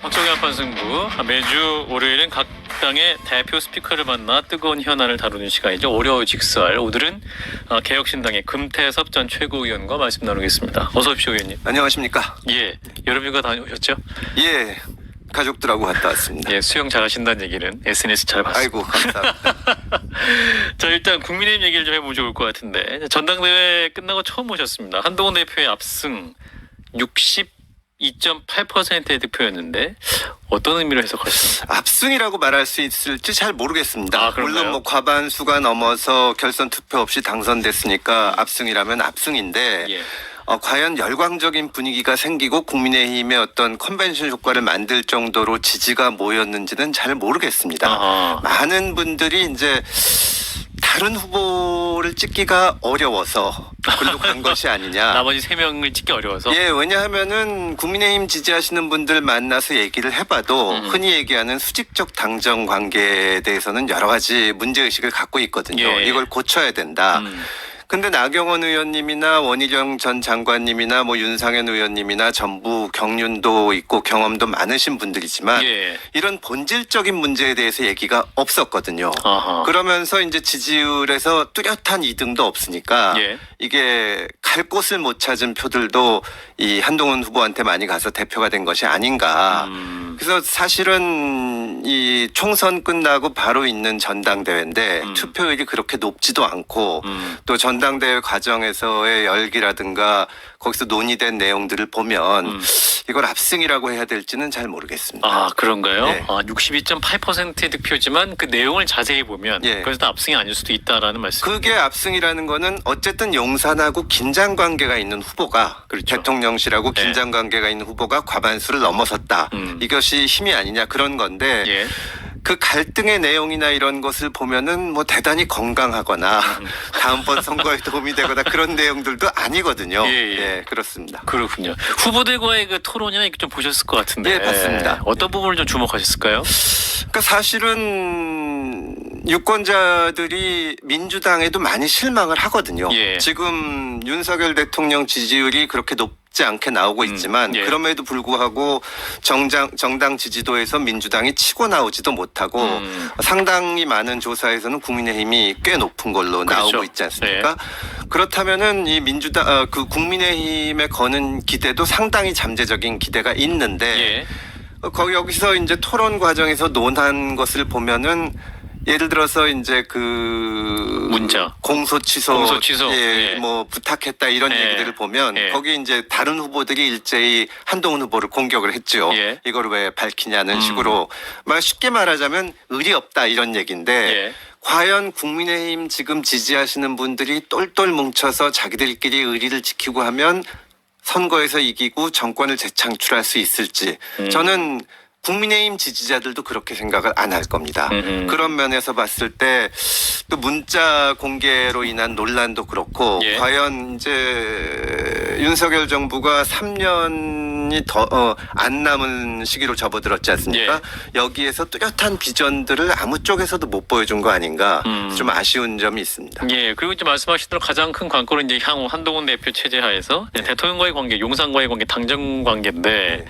박정희 한판 승부. 매주 월요일은 각 당의 대표 스피커를 만나 뜨거운 현안을 다루는 시간이죠. 월요직설. 오늘은 개혁신당의 금태섭 전 최고위원과 말씀 나누겠습니다. 어서 오십시오, 의원님. 안녕하십니까? 예, 여름휴가 다녀오셨죠? 예, 가족들하고 갔다 왔습니다. 예, 수영 잘하신다는 얘기는 SNS 잘 봤습니다. 아이고, 감사합니다. 자, 일단 국민의힘 얘기를 좀 해보면 좋을 것 같은데, 전당대회 끝나고 처음 오셨습니다. 한동훈 대표의 압승 62.8%의 득표였는데 어떤 의미로 해석하십니까? 압승이라고 말할 수 있을지 잘 모르겠습니다. 아, 그런가요? 물론 뭐 과반수가 넘어서 결선 투표 없이 당선됐으니까 압승이라면 압승인데 예. 과연 열광적인 분위기가 생기고 국민의힘의 어떤 컨벤션 효과를 만들 정도로 지지가 모였는지는 잘 모르겠습니다. 아하. 많은 분들이 이제 다른 후보를 찍기가 어려워서 글로 간 것이 아니냐. 나머지 3명을 찍기 어려워서. 예, 왜냐하면은 국민의힘 지지하시는 분들 만나서 얘기를 해봐도 흔히 얘기하는 수직적 당정 관계에 대해서는 여러 가지 문제의식을 갖고 있거든요. 예. 이걸 고쳐야 된다. 근데 나경원 의원님이나 원희룡 전 장관님이나 뭐 윤상현 의원님이나 전부 경륜도 있고 경험도 많으신 분들이지만 예. 이런 본질적인 문제에 대해서 얘기가 없었거든요. 아하. 그러면서 이제 지지율에서 뚜렷한 이등도 없으니까 예. 이게 갈 곳을 못 찾은 표들도 이 한동훈 후보한테 많이 가서 대표가 된 것이 아닌가. 그래서 사실은 이 총선 끝나고 바로 있는 전당대회인데 투표율이 그렇게 높지도 않고 또 전당대회 과정에서의 열기라든가 거기서 논의된 내용들을 보면 이걸 압승이라고 해야 될지는 잘 모르겠습니다. 아, 그런가요? 네. 62.8%의 득표지만 그 내용을 자세히 보면 예. 그래서 압승이 아닐 수도 있다라는 말씀. 그게 압승이라는 거는 어쨌든 용산하고 긴장 관계가 있는 후보가 그렇죠. 대통령실하고 네. 긴장 관계가 있는 후보가 과반수를 넘어섰다. 이것이 힘이 아니냐 그런 건데 예. 그 갈등의 내용이나 이런 것을 보면은 뭐 대단히 건강하거나 다음번 선거에 도움이 되거나 그런 내용들도 아니거든요. 예. 그렇습니다. 그렇군요. 후보들과의 그 토론이나 이렇게 좀 보셨을 것 같은데. 예, 봤습니다. 어떤 부분을 좀 주목하셨을까요? 그러니까 사실은 유권자들이 민주당에도 많이 실망을 하거든요. 예. 지금 윤석열 대통령 지지율이 그렇게 높지 않게 나오고 있지만 예. 그럼에도 불구하고 정당 지지도에서 민주당이 치고 나오지도 못하고 상당히 많은 조사에서는 국민의힘이 꽤 높은 걸로 그렇죠. 나오고 있지 않습니까? 그렇다면은 이 민주당 그 국민의힘에 거는 기대도 상당히 잠재적인 기대가 있는데 예. 거기 여기서 이제 토론 과정에서 논한 것을 보면은 예를 들어서 이제 그 문자. 공소 취소, 예. 뭐 부탁했다 이런 예. 얘기들을 보면 예. 거기 이제 다른 후보들이 일제히 한동훈 후보를 공격을 했죠. 예. 이걸 왜 밝히냐는 식으로 말 쉽게 말하자면 의리 없다 이런 얘기인데 예. 과연 국민의힘 지금 지지하시는 분들이 똘똘 뭉쳐서 자기들끼리 의리를 지키고 하면 선거에서 이기고 정권을 재창출할 수 있을지 저는 국민의힘 지지자들도 그렇게 생각을 안 할 겁니다. 그런 면에서 봤을 때 또 문자 공개로 인한 논란도 그렇고 예. 과연 이제 윤석열 정부가 3년이 더 안 남은 시기로 접어들었지 않습니까? 여기에서 뚜렷한 비전들을 아무 쪽에서도 못 보여준 거 아닌가 좀 아쉬운 점이 있습니다. 예, 그리고 이제 말씀하신 대로 가장 큰 관건은 이제 향후 한동훈 대표 체제 하에서 대통령과의 관계, 용산과의 관계, 당정 관계인데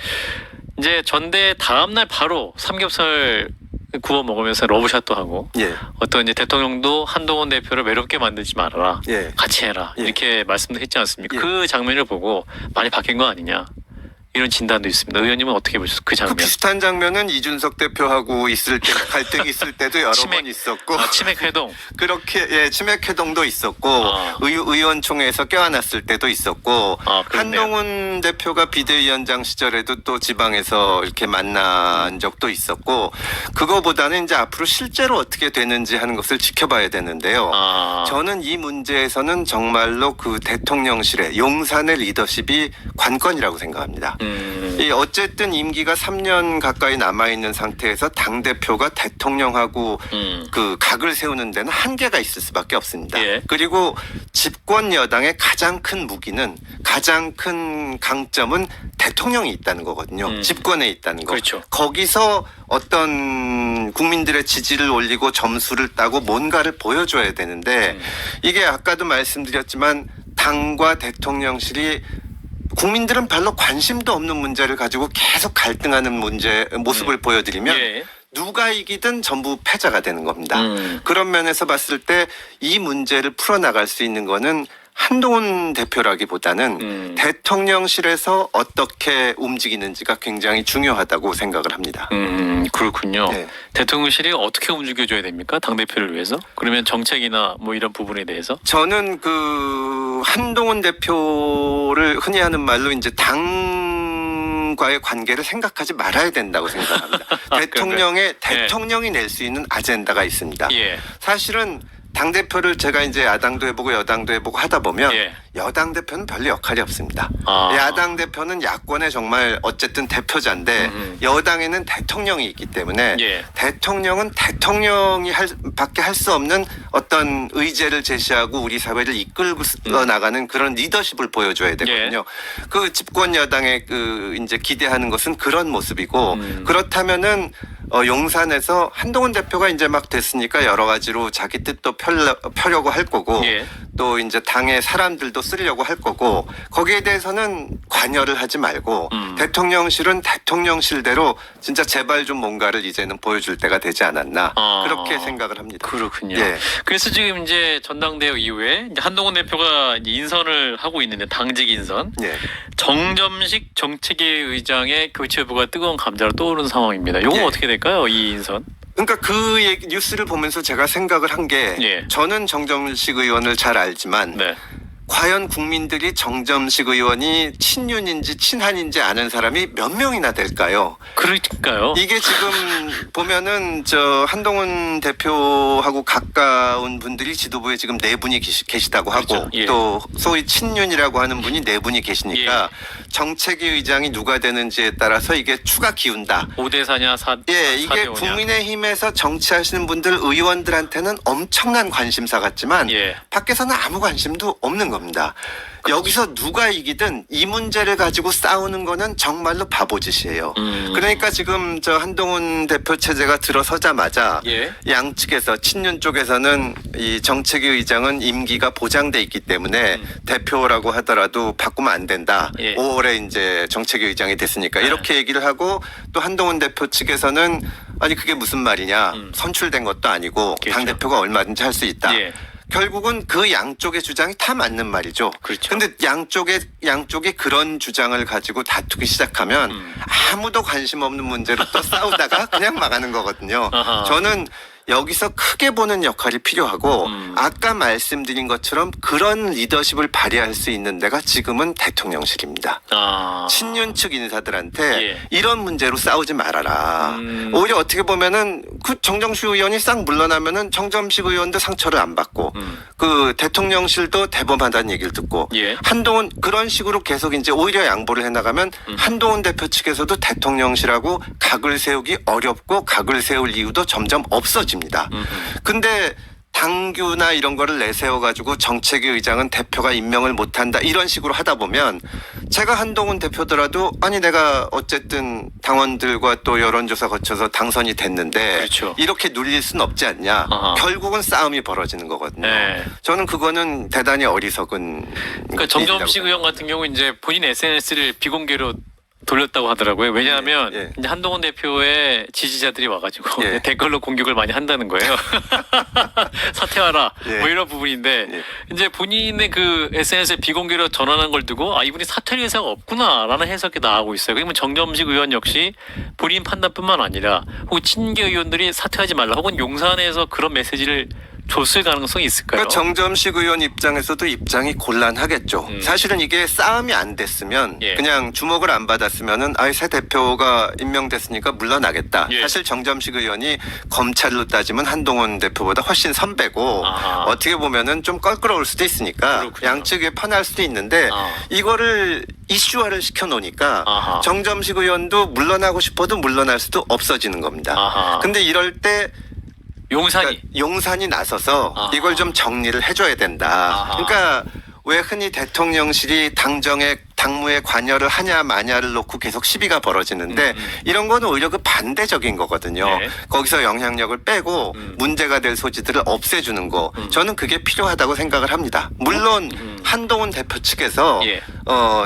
이제 전대 다음 날 바로 삼겹살 구워 먹으면서 러브샷도 하고 예. 어떤 이제 대통령도 한동훈 대표를 외롭게 만들지 말아라. 예. 같이 해라. 예. 이렇게 말씀도 했지 않습니까? 예. 그 장면을 보고 많이 바뀐 거 아니냐. 이런 진단도 있습니다. 의원님은 어떻게 보셨어요? 그 그 장면. 비슷한 장면은 이준석 대표하고 있을 때 갈등이 있을 때도 여러 치맥. 번 있었고 치맥 회동. 그렇게 예, 치맥 회동도 있었고 아. 의원총회에서 껴안았을 때도 있었고 그렇네요. 한동훈 대표가 비대위원장 시절에도 또 지방에서 이렇게 만난 적도 있었고 그거보다는 이제 앞으로 실제로 어떻게 되는지 하는 것을 지켜봐야 되는데요. 저는 이 문제에서는 정말로 그 대통령실의 용산의 리더십이 관건이라고 생각합니다. 이 어쨌든 임기가 3년 가까이 남아있는 상태에서 당대표가 대통령하고 그 각을 세우는 데는 한계가 있을 수밖에 없습니다. 예. 그리고 집권 여당의 가장 큰 무기는 가장 큰 강점은 대통령이 있다는 거거든요. 집권에 있다는 거. 그렇죠. 거기서 어떤 국민들의 지지를 올리고 점수를 따고 뭔가를 보여줘야 되는데 이게 아까도 말씀드렸지만 당과 대통령실이 국민들은 별로 관심도 없는 문제를 가지고 계속 갈등하는 모습을 보여드리면 예. 누가 이기든 전부 패자가 되는 겁니다. 그런 면에서 봤을 때 이 문제를 풀어나갈 수 있는 거는 한동훈 대표라기보다는 대통령실에서 어떻게 움직이는지가 굉장히 중요하다고 생각을 합니다. 그렇군요. 네. 대통령실이 어떻게 움직여줘야 됩니까? 당대표를 위해서? 그러면 정책이나 뭐 이런 부분에 대해서? 저는 그 한동훈 대표를 흔히 하는 말로 이제 당과의 관계를 생각하지 말아야 된다고 생각합니다. 대통령이 낼 수 있는 아젠다가 있습니다. 예. 사실은 당대표를 제가 이제 야당도 해보고 여당도 해보고 하다 보면 예. 여당 대표는 별로 역할이 없습니다. 아. 야당 대표는 야권의 정말 어쨌든 대표자인데 여당에는 대통령이 있기 때문에 예. 대통령은 대통령이 밖에 할 수 없는 어떤 의제를 제시하고 우리 사회를 이끌고 나가는 그런 리더십을 보여줘야 되거든요. 그 집권 여당의 그 이제 기대하는 것은 그런 모습이고 그렇다면은 용산에서 한동훈 대표가 이제 막 됐으니까 여러 가지로 자기 뜻도 펴려고 할 거고 예. 또 이제 당의 사람들도 쓰려고 할 거고 거기에 대해서는 관여를 하지 말고 대통령실은 대통령실대로 진짜 제발 좀 뭔가를 이제는 보여줄 때가 되지 않았나 그렇게 생각을 합니다. 그렇군요. 예. 그래서 지금 이제 전당대회 이후에 이제 한동훈 대표가 이제 인선을 하고 있는데 당직 인선 예. 정점식 정책위 의장의 교체 여부가 뜨거운 감자로 떠오르는 상황입니다. 이건 예. 어떻게 될까요? 이 인선? 그러니까 그 뉴스를 보면서 제가 생각을 한 게 예. 저는 정점식 의원을 잘 알지만 네. 과연 국민들이 정점식 의원이 친윤인지 친한인지 아는 사람이 몇 명이나 될까요? 그러니까요. 이게 지금 보면은 저 한동훈 대표하고 가까운 분들이 지도부에 지금 네 분이 계시다고 하고 그렇죠. 예. 또 소위 친윤이라고 하는 분이 네 분이 계시니까 예. 정책위 의장이 누가 되는지에 따라서 이게 추가 기운다. 5대 4냐 4. 예, 이게 4대 5냐. 국민의힘에서 정치하시는 분들 의원들한테는 엄청난 관심사 같지만 예. 밖에서는 아무 관심도 없는 겁니다. 여기서 누가 이기든 이 문제를 가지고 싸우는 거는 정말로 바보짓이에요. 그러니까 지금 저 한동훈 대표 체제가 들어서자마자 예. 양측에서 친윤 쪽에서는 이 정책위 의장은 임기가 보장돼 있기 때문에 대표라고 하더라도 바꾸면 안 된다. 예. 5월에 이제 정책위 의장이 됐으니까 이렇게 얘기를 하고 또 한동훈 대표 측에서는 아니 그게 무슨 말이냐. 선출된 것도 아니고 그렇죠. 당 대표가 얼마든지 할 수 있다. 예. 결국은 그 양쪽의 주장이 다 맞는 말이죠. 그렇죠. 근데 양쪽이 그런 주장을 가지고 다투기 시작하면 아무도 관심 없는 문제로 또 싸우다가 그냥 망하는 거거든요. 아하. 저는 여기서 크게 보는 역할이 필요하고 아까 말씀드린 것처럼 그런 리더십을 발휘할 수 있는 데가 지금은 대통령실입니다. 친윤 측 인사들한테 예. 이런 문제로 싸우지 말아라. 오히려 어떻게 보면은 그 정정식 의원이 싹 물러나면은 정점식 의원도 상처를 안 받고 그 대통령실도 대범하다는 얘기를 듣고 예. 한동훈 그런 식으로 계속 이제 오히려 양보를 해나가면 한동훈 대표 측에서도 대통령실하고 각을 세우기 어렵고 각을 세울 이유도 점점 없어집니다. 근데 당규나 이런 거를 내세워가지고 정책위 의장은 대표가 임명을 못한다 이런 식으로 하다 보면 제가 한동훈 대표더라도 아니 내가 어쨌든 당원들과 또 여론조사 거쳐서 당선이 됐는데 그렇죠. 이렇게 눌릴 순 없지 않냐. 아하. 결국은 싸움이 벌어지는 거거든요. 네. 저는 그거는 대단히 어리석은 그러니까 정점식 의원 같은 경우 이제 본인 SNS를 비공개로 돌렸다고 하더라고요. 왜냐하면 예. 이제 한동훈 대표의 지지자들이 와가지고 예. 댓글로 공격을 많이 한다는 거예요. 사퇴하라. 예. 뭐 이런 부분인데 예. 이제 본인의 그 SNS에 비공개로 전환한 걸 두고 아 이분이 사퇴할 의사가 없구나라는 해석이 나오고 있어요. 그러면 정점식 의원 역시 본인 판단뿐만 아니라 혹은 친계 의원들이 사퇴하지 말라 혹은 용산에서 그런 메시지를 줬을 가능성이 있을까요? 그러니까 정점식 의원 입장에서도 입장이 곤란하겠죠. 사실은 이게 싸움이 안 됐으면 예. 그냥 주목을 안 받았으면은 아이 새 대표가 임명됐으니까 물러나겠다. 예. 사실 정점식 의원이 검찰로 따지면 한동훈 대표보다 훨씬 선배고 아하. 어떻게 보면은 좀 껄끄러울 수도 있으니까 그렇군요. 양측에 편할 수도 있는데 이거를 이슈화를 시켜놓으니까 아하. 정점식 의원도 물러나고 싶어도 물러날 수도 없어지는 겁니다. 아하. 근데 이럴 때 용산이 그러니까 용산이 나서서 아하. 이걸 좀 정리를 해줘야 된다. 아하. 그러니까 왜 흔히 대통령실이 당무에 관여를 하냐 마냐를 놓고 계속 시비가 벌어지는데 이런 거는 오히려 그 반대적인 거거든요. 네. 거기서 영향력을 빼고 문제가 될 소지들을 없애주는 거. 저는 그게 필요하다고 생각을 합니다. 물론 한동훈 대표 측에서 예.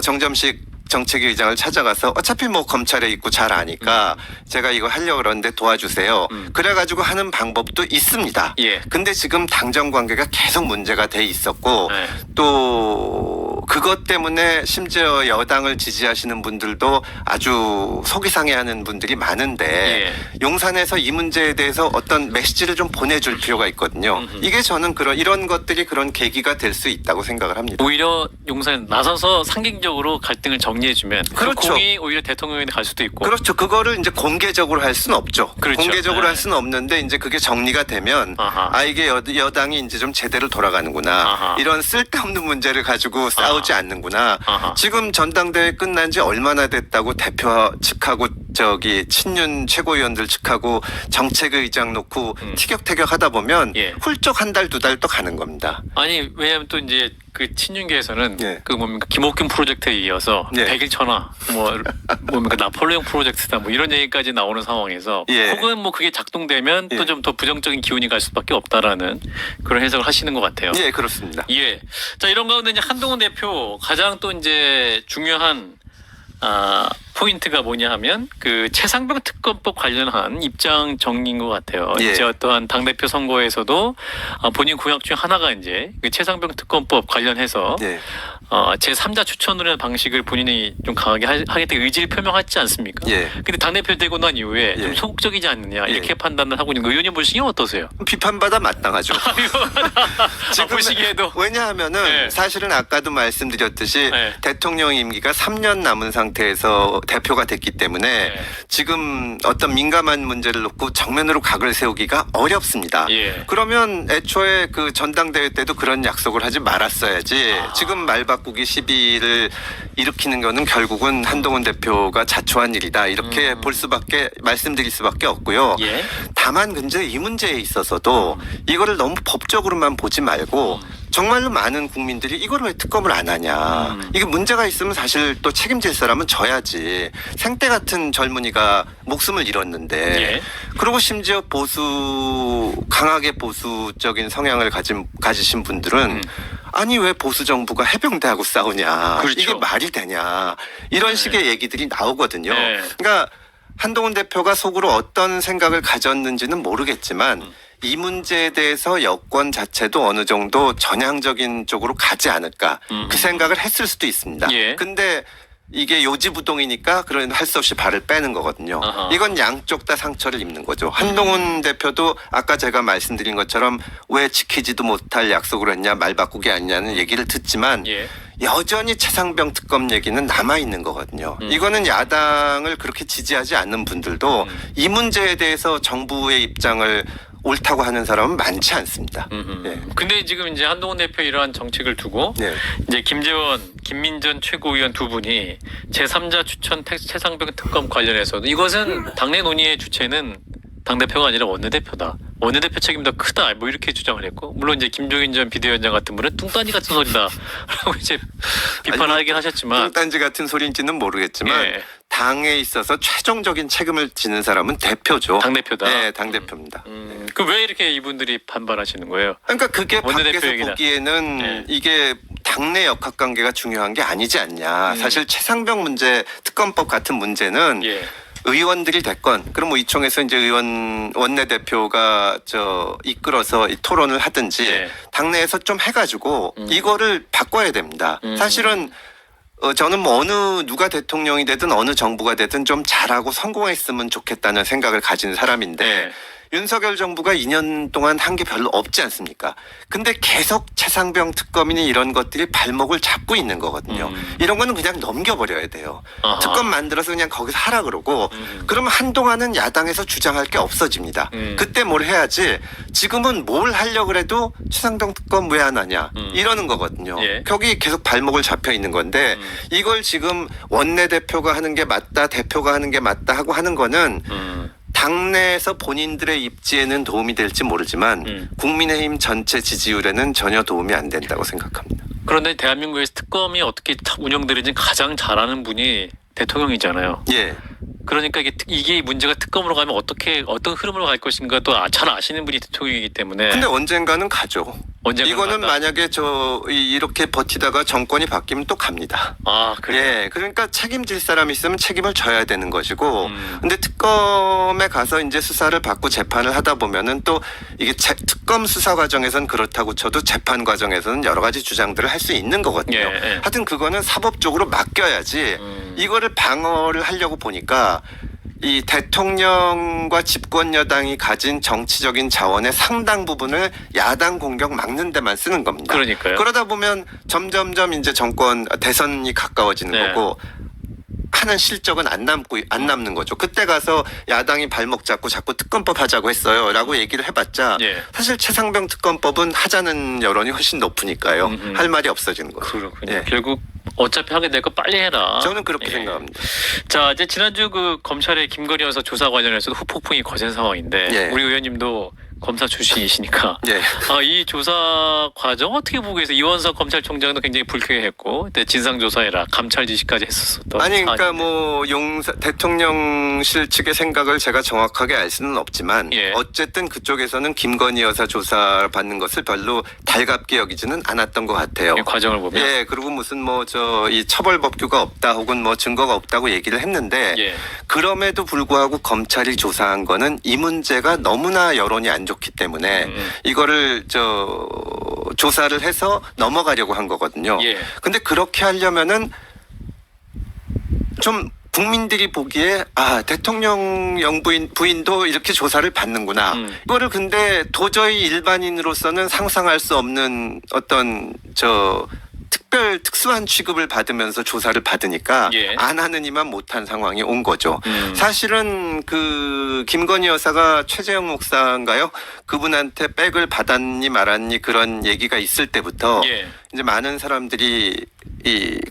정점식 정책위 의장을 찾아가서 어차피 뭐 검찰에 있고 잘 아니까 제가 이거 하려고 그러는데 도와주세요. 그래가지고 하는 방법도 있습니다. 예. 근데 지금 당정 관계가 계속 문제가 돼 있었고 네. 또 그것 때문에 심지어 여당을 지지하시는 분들도 아주 속이 상해하는 분들이 많은데 예. 용산에서 이 문제에 대해서 어떤 메시지를 좀 보내줄 필요가 있거든요. 이게 저는 이런 것들이 그런 계기가 될 수 있다고 생각을 합니다. 오히려 용산 나서서 상징적으로 갈등을 정리해주면 그 그렇죠. 공이 오히려 대통령에 갈 수도 있고. 그렇죠. 그거를 이제 공개적으로 할 수는 없죠. 그렇죠. 공개적으로 네. 할 수는 없는데 이제 그게 정리가 되면 아하. 이게 여당이 이제 좀 제대로 돌아가는구나. 아하. 이런 쓸데없는 문제를 가지고 싸우지 않는구나. 아하. 지금 전당대회 끝난 지 얼마나 됐다고 대표 측하고 친윤 최고위원들 측하고 정책의장 놓고 티격태격 하다 보면 예. 훌쩍 한 달 두 달 또 가는 겁니다. 아니 왜냐하면 또 이제 그 친윤계에서는 예. 그 뭡니까 김옥균 프로젝트에 이어서 예. 백일천하 뭡니까 나폴레옹 프로젝트다 뭐 이런 얘기까지 나오는 상황에서 예. 혹은 뭐 그게 작동되면 예. 또 좀 더 부정적인 기운이 갈 수밖에 없다라는 그런 해석을 하시는 것 같아요. 예, 그렇습니다. 예. 자 이런 가운데 이제 한동훈 대표 가장 또 이제 중요한 포인트가 뭐냐 하면 그 최상병 특검법 관련한 입장 정리인 것 같아요. 예. 이제 어떠한 당대표 선거에서도 본인 공약 중 하나가 이제 그 최상병 특검법 관련해서 예. 제3자 추천으로 하는 방식을 본인이 좀 강하게 하겠다 의지를 표명하지 않습니까? 예. 근데 당대표 되고 난 이후에 좀 예. 소극적이지 않느냐 이렇게 예. 판단을 하고 있는 거 의원님 보시기에 어떠세요? 비판받아 마땅하죠. 보시기에도 왜냐하면은 네. 사실은 아까도 말씀드렸듯이 네. 대통령 임기가 3년 남은 상태에서 대표가 됐기 때문에 네. 지금 어떤 민감한 문제를 놓고 정면으로 각을 세우기가 어렵습니다. 예. 그러면 애초에 그 전당대회 때도 그런 약속을 하지 말았어야지. 지금 말 바꾸기 시비를 일으키는 거는 결국은 한동훈 대표가 자초한 일이다. 이렇게 말씀드릴 수밖에 없고요. 예. 다만 근데 이 문제에 있어서도 이거를 너무 법적으로만 보지 말고 정말로 많은 국민들이 이걸 왜 특검을 안 하냐. 이게 문제가 있으면 사실 또 책임질 사람은 져야지. 생때 같은 젊은이가 목숨을 잃었는데 예. 그리고 심지어 강하게 보수적인 성향을 가지신 분들은 아니 왜 보수 정부가 해병대하고 싸우냐. 그렇죠. 이게 말이 되냐. 이런 네. 식의 얘기들이 나오거든요. 네. 그러니까 한동훈 대표가 속으로 어떤 생각을 가졌는지는 모르겠지만 이 문제에 대해서 여권 자체도 어느 정도 전향적인 쪽으로 가지 않을까 그 생각을 했을 수도 있습니다. 예. 근데 이게 요지부동이니까 그런 할 수 없이 발을 빼는 거거든요. 아하. 이건 양쪽 다 상처를 입는 거죠. 한동훈 대표도 아까 제가 말씀드린 것처럼 왜 지키지도 못할 약속을 했냐 말 바꾸기 아니냐는 얘기를 듣지만 예. 여전히 최상병 특검 얘기는 남아있는 거거든요. 이거는 야당을 그렇게 지지하지 않는 분들도 이 문제에 대해서 정부의 입장을 옳다고 하는 사람은 많지 않습니다. 예. 근데 지금 이제 한동훈 대표 이러한 정책을 두고 네. 이제 김재원, 김민전 최고위원 두 분이 제3자 추천 최상병 특검 관련해서도 이것은 당내 논의의 주체는 당대표가 아니라 원내대표다. 원내대표 책임이 더 크다. 뭐 이렇게 주장을 했고 물론 이제 김종인 전 비대위원장 같은 분은 뚱딴지 같은 소리다. 라고 이제 비판하긴 하셨지만 뚱딴지 같은 소리인지는 모르겠지만 예. 당에 있어서 최종적인 책임을 지는 사람은 대표죠. 당대표다. 네, 당대표입니다. 그 왜 이렇게 이분들이 반발하시는 거예요? 그러니까 그게 원내대표 밖에서 얘기다. 보기에는 네. 이게 당내 역학관계가 중요한 게 아니지 않냐. 사실 최상병 문제, 특검법 같은 문제는 예. 의원들이 됐건 그럼 뭐 이총에서 이제 원내대표가 이끌어서 이 토론을 하든지 예. 당내에서 좀 해가지고 이거를 바꿔야 됩니다. 사실은 저는 뭐 누가 대통령이 되든 어느 정부가 되든 좀 잘하고 성공했으면 좋겠다는 생각을 가진 사람인데 네. 윤석열 정부가 2년 동안 한 게 별로 없지 않습니까? 근데 계속 최상병 특검이니 이런 것들이 발목을 잡고 있는 거거든요. 이런 거는 그냥 넘겨버려야 돼요. 아하. 특검 만들어서 그냥 거기서 하라 그러고 그러면 한동안은 야당에서 주장할 게 없어집니다. 그때 뭘 해야지 지금은 뭘 하려고 해도 최상병 특검 왜 안 하냐 이러는 거거든요. 예. 거기 계속 발목을 잡혀 있는 건데 이걸 지금 원내대표가 하는 게 맞다 대표가 하는 게 맞다 하고 하는 거는 당내에서 본인들의 입지에는 도움이 될지 모르지만 국민의힘 전체 지지율에는 전혀 도움이 안 된다고 생각합니다. 그런데 대한민국에서 특검이 어떻게 운영되는지 가장 잘 아는 분이 대통령이잖아요. 예. 그러니까 이게 문제가 특검으로 가면 어떤 흐름으로 갈 것인가 또 잘 아시는 분이 대통령이기 때문에. 근데 언젠가는 가죠. 이거는 간다? 만약에 이렇게 버티다가 정권이 바뀌면 또 갑니다. 아, 그래. 예, 그러니까 책임질 사람이 있으면 책임을 져야 되는 것이고, 근데 특검에 가서 이제 수사를 받고 재판을 하다 보면은 또 이게 특검 수사 과정에서는 그렇다고 쳐도 재판 과정에서는 여러 가지 주장들을 할 수 있는 거거든요. 예. 하여튼 그거는 사법적으로 맡겨야지 이거를 방어를 하려고 보니까 이 대통령과 집권 여당이 가진 정치적인 자원의 상당 부분을 야당 공격 막는 데만 쓰는 겁니다. 그러니까요. 그러다 보면 점점점 이제 대선이 가까워지는 네. 거고 하는 실적은 안 남는 거죠. 그때 가서 야당이 발목 잡고 자꾸 특검법 하자고 했어요라고 얘기를 해봤자 예. 사실 최상병 특검법은 하자는 여론이 훨씬 높으니까요. 할 말이 없어지는 거죠. 그렇군요. 예. 결국 어차피 하게 될 거 빨리 해라. 저는 그렇게 예. 생각합니다. 자, 이제 지난주 그 검찰의 김건희 여사 조사 관련해서도 후폭풍이 거센 상황인데 예. 우리 의원님도 검사 출신이시니까 예. 이 조사 과정 어떻게 보고 계세요? 이원석 검찰총장도 굉장히 불쾌했고 그때 진상조사해라 감찰 지시까지 했었던. 아니 그러니까 사안인데. 뭐 대통령실 측의 생각을 제가 정확하게 알 수는 없지만 예. 어쨌든 그쪽에서는 김건희 여사 조사 받는 것을 별로 달갑게 여기지는 않았던 것 같아요. 이 과정을 보면. 예, 그리고 무슨 이 처벌 법규가 없다 혹은 뭐 증거가 없다고 얘기를 했는데 예. 그럼에도 불구하고 검찰이 조사한 거는 이 문제가 너무나 여론이 안 좋기 때문에 이거를 조사를 해서 넘어가려고 한 거거든요. 예. 근데 그렇게 하려면은 좀 국민들이 보기에 대통령 부인도 이렇게 조사를 받는구나. 이거를 근데 도저히 일반인으로서는 상상할 수 없는 어떤 특수한 취급을 받으면서 조사를 받으니까 예. 안 하느니만 못한 상황이 온 거죠. 사실은 그 김건희 여사가 최재형 목사인가요? 그분한테 백을 받았니 말았니 그런 얘기가 있을 때부터 예. 이제 많은 사람들이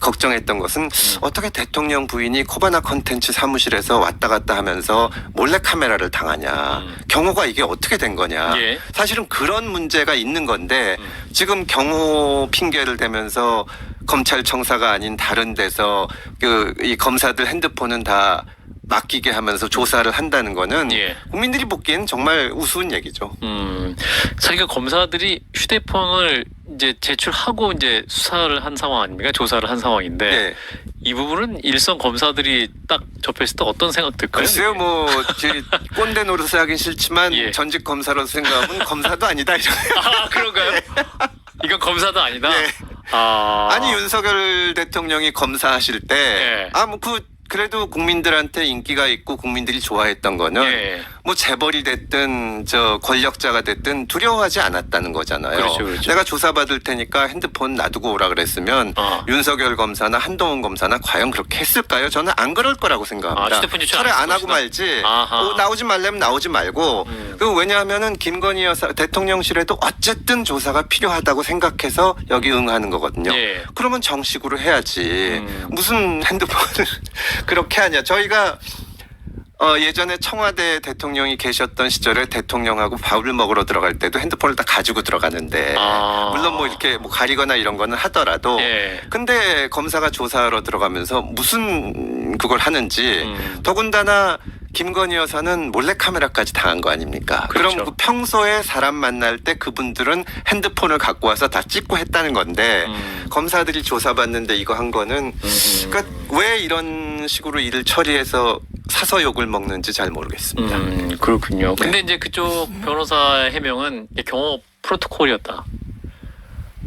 걱정했던 것은 어떻게 대통령 부인이 코바나 콘텐츠 사무실에서 왔다 갔다 하면서 몰래 카메라를 당하냐. 경호가 이게 어떻게 된 거냐. 예. 사실은 그런 문제가 있는 건데 지금 경호 핑계를 대면서 검찰청사가 아닌 다른 데서 이 검사들 핸드폰은 다 맡기게 하면서 조사를 한다는 거는 예. 국민들이 보기엔 정말 우스운 얘기죠. 사실 그 검사들이 휴대폰을 이제 제출하고 이제 수사를 한 상황 아닙니까? 조사를 한 상황인데 네. 이 부분은 일선 검사들이 딱 접했을 때 어떤 생각 들까요? 글쎄요, 꼰대 노릇을 하긴 싫지만 예. 전직 검사로 생각하면 검사도 아니다 이러네요. 그런가요? 이건 검사도 아니다. 예. 아니 윤석열 대통령이 검사하실 때 예. 그래도 국민들한테 인기가 있고 국민들이 좋아했던 거는 예. 뭐 재벌이 됐든 권력자가 됐든 두려워하지 않았다는 거잖아요. 그렇죠. 내가 조사받을 테니까 핸드폰 놔두고 오라 그랬으면 윤석열 검사나 한동훈 검사나 과연 그렇게 했을까요? 저는 안 그럴 거라고 생각합니다. 휴대폰 제출 차라리 안 하고 것이다. 말지. 아하. 나오지 말려면 나오지 말고. 왜냐하면은 김건희 여사 대통령실에도 어쨌든 조사가 필요하다고 생각해서 여기 응하는 거거든요. 예. 그러면 정식으로 해야지. 무슨 핸드폰을 그렇게 하냐. 저희가 예전에 청와대 대통령이 계셨던 시절에 대통령하고 밥을 먹으러 들어갈 때도 핸드폰을 다 가지고 들어가는데 물론 뭐 이렇게 가리거나 이런 거는 하더라도 예. 근데 검사가 조사하러 들어가면서 무슨 그걸 하는지 더군다나 김건희 여사는 몰래카메라까지 당한 거 아닙니까? 그렇죠. 그럼 평소에 사람 만날 때 그분들은 핸드폰을 갖고 와서 다 찍고 했다는 건데 검사들이 조사받는데 이거 한 거는 그러니까 왜 이런 식으로 일을 처리해서 사서 욕을 먹는지 잘 모르겠습니다. 그렇군요. 근데 이제 그쪽 변호사 해명은 경호 프로토콜이었다.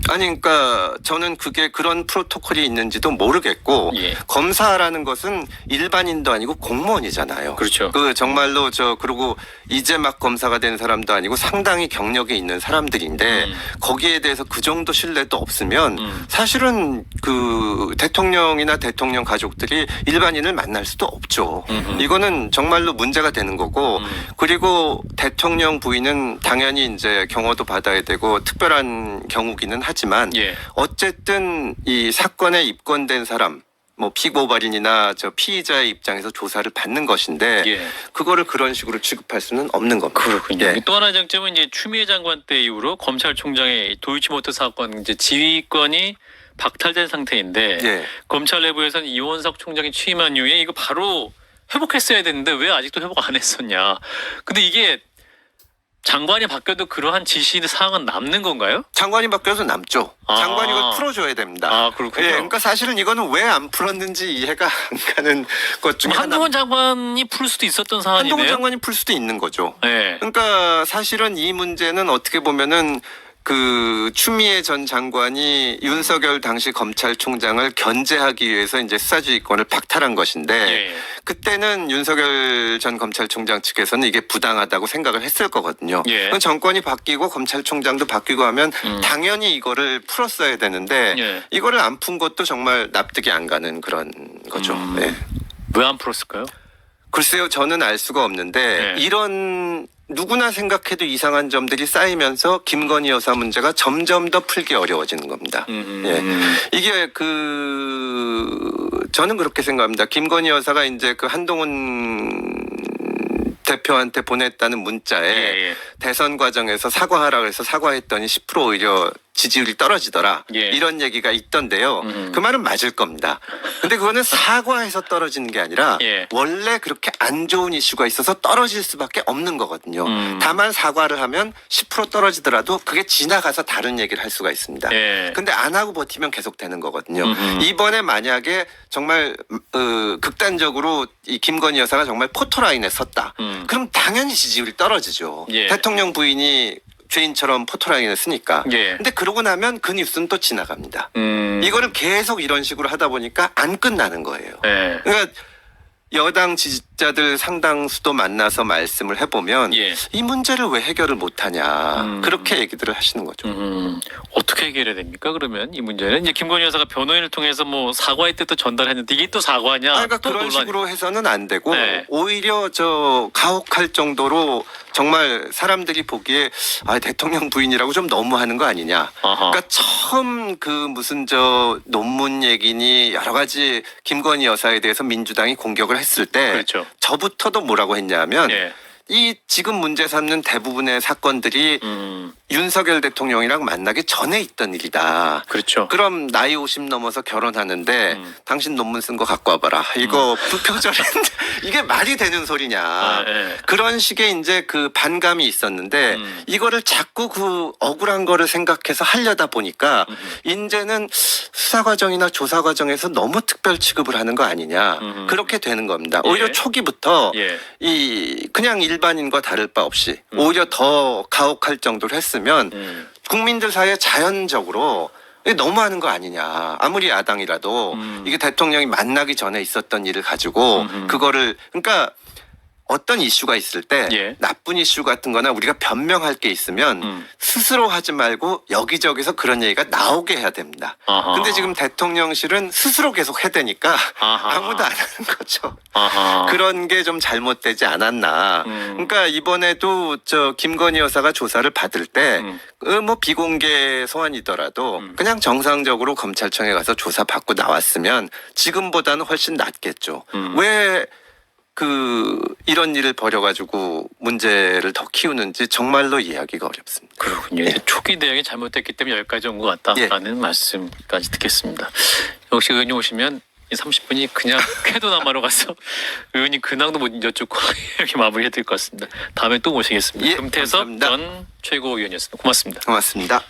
아니 그러니까 저는 그게 그런 프로토콜이 있는지도 모르겠고 예. 검사라는 것은 일반인도 아니고 공무원이잖아요. 그렇죠. 정말로 그리고 이제 막 검사가 된 사람도 아니고 상당히 경력이 있는 사람들인데 거기에 대해서 그 정도 신뢰도 없으면 사실은 그 대통령이나 대통령 가족들이 일반인을 만날 수도 없죠. 이거는 정말로 문제가 되는 거고 그리고 대통령 부인은 당연히 이제 경호도 받아야 되고 특별한 경우기는 하지만 예. 어쨌든 이 사건에 입건된 사람 뭐 피고발인이나 저 피의자의 입장에서 조사를 받는 것인데 예. 그거를 그런 식으로 취급할 수는 없는 겁니다. 그렇군요. 예. 또 하나의 장점은 이제 추미애 장관 때 이후로 검찰총장의 도이치모터 사건 이제 지휘권이 박탈된 상태인데 예. 검찰 내부에서는 이원석 총장이 취임한 이후에 이거 바로 회복했어야 되는데 왜 아직도 회복 안 했었냐. 근데 이게 장관이 바뀌어도 그러한 지시 사항은 남는 건가요? 장관이 바뀌어서 남죠. 장관이 이걸 풀어줘야 됩니다. 아, 그렇군요. 예, 그러니까 사실은 이거는 왜 안 풀었는지 이해가 안 가는 것 중에 한동훈 하나. 장관이 풀 수도 있었던 사안이네요. 한동훈 장관이 풀 수도 있는 거죠. 네. 그러니까 사실은 이 문제는 어떻게 보면은 그 추미애 전 장관이 윤석열 당시 검찰총장을 견제하기 위해서 이제 수사지휘권을 박탈한 것인데 예. 그때는 윤석열 전 검찰총장 측에서는 이게 부당하다고 생각을 했을 거거든요. 예. 정권이 바뀌고 검찰총장도 바뀌고 하면 당연히 이거를 풀었어야 되는데 예. 이거를 안 푼 것도 정말 납득이 안 가는 그런 거죠. 네. 왜 안 풀었을까요? 글쎄요, 저는 알 수가 없는데 네. 이런 누구나 생각해도 이상한 점들이 쌓이면서 김건희 여사 문제가 점점 더 풀기 어려워지는 겁니다. 예. 이게 저는 그렇게 생각합니다. 김건희 여사가 이제 그 한동훈 대표한테 보냈다는 문자에 예. 대선 과정에서 사과하라 그래서 사과했더니 10% 오히려 지지율이 떨어지더라. 예. 이런 얘기가 있던데요. 그 말은 맞을 겁니다. 근데 그거는 사과해서 떨어지는 게 아니라 예. 원래 그렇게 안 좋은 이슈가 있어서 떨어질 수밖에 없는 거거든요. 다만 사과를 하면 10% 떨어지더라도 그게 지나가서 다른 얘기를 할 수가 있습니다. 예. 근데 안 하고 버티면 계속 되는 거거든요. 이번에 만약에 정말 극단적으로 이 김건희 여사가 정말 포토라인에 섰다. 그럼 당연히 지지율이 떨어지죠. 예. 대통령 부인이 죄인처럼 포토라인을 쓰니까. 예. 근데 그러고 나면 그 뉴스는 또 지나갑니다. 음. 이거를 계속 이런 식으로 하다 보니까 안 끝나는 거예요. 예. 그러니까 여당 지지자들 상당수도 만나서 말씀을 해보면 예. 이 문제를 왜 해결을 못하냐 그렇게 얘기들을 하시는 거죠. 어떻게 해결해야 됩니까? 그러면 이 문제는 이제 김건희 여사가 변호인을 통해서 뭐 사과의 뜻도 전달했는데 이게 또 사과냐? 그러니까 또 그런 논란이. 식으로 해서는 안 되고 네. 오히려 가혹할 정도로 정말 사람들이 보기에 대통령 부인이라고 좀 너무하는 거 아니냐. 아하. 그러니까 처음 그 무슨 논문 얘기니 여러 가지 김건희 여사에 대해서 민주당이 공격을 했을 때 그렇죠. 저부터도 뭐라고 했냐면 예. 이 지금 문제 삼는 대부분의 사건들이 윤석열 대통령이랑 만나기 전에 있던 일이다. 그렇죠. 그럼 나이 50 넘어서 결혼하는데 당신 논문 쓴 거 갖고 와봐라. 이거 불평절인데 이게 말이 되는 소리냐. 예. 그런 식의 이제 그 반감이 있었는데 이거를 자꾸 그 억울한 거를 생각해서 하려다 보니까 이제는 수사 과정이나 조사 과정에서 너무 특별 취급을 하는 거 아니냐. 그렇게 되는 겁니다. 오히려 예. 초기부터 예. 그냥 일반인과 다를 바 없이 오히려 더 가혹할 정도로 했으면 국민들 사이에 자연적으로 이게 너무하는 거 아니냐. 아무리 야당이라도 이게 대통령이 만나기 전에 있었던 일을 가지고 그거를 그러니까 어떤 이슈가 있을 때 예. 나쁜 이슈 같은 거나 우리가 변명할 게 있으면 스스로 하지 말고 여기저기서 그런 얘기가 나오게 해야 됩니다. 아하. 근데 지금 대통령실은 스스로 계속 해대니까 아하. 아무도 안 하는 거죠. 아하. 그런 게 좀 잘못되지 않았나. 그러니까 이번에도 김건희 여사가 조사를 받을 때 뭐 비공개 소환이더라도 그냥 정상적으로 검찰청에 가서 조사 받고 나왔으면 지금보다는 훨씬 낫겠죠. 왜 이런 일을 벌여가지고 문제를 더 키우는지 정말로 이해하기가 어렵습니다. 그렇군요. 예. 초기 대응이 잘못됐기 때문에 여기까지 온 것 같다라는 말씀까지 듣겠습니다. 역시 의원님 오시면 이 30분이 그냥 쾌도남하러 가서 의원님 근황도 못 여쭙고 이렇게 마무리해드릴 것 같습니다. 다음에 또 모시겠습니다. 예, 금태섭 감사합니다. 전 최고위원이었습니다. 고맙습니다. 고맙습니다.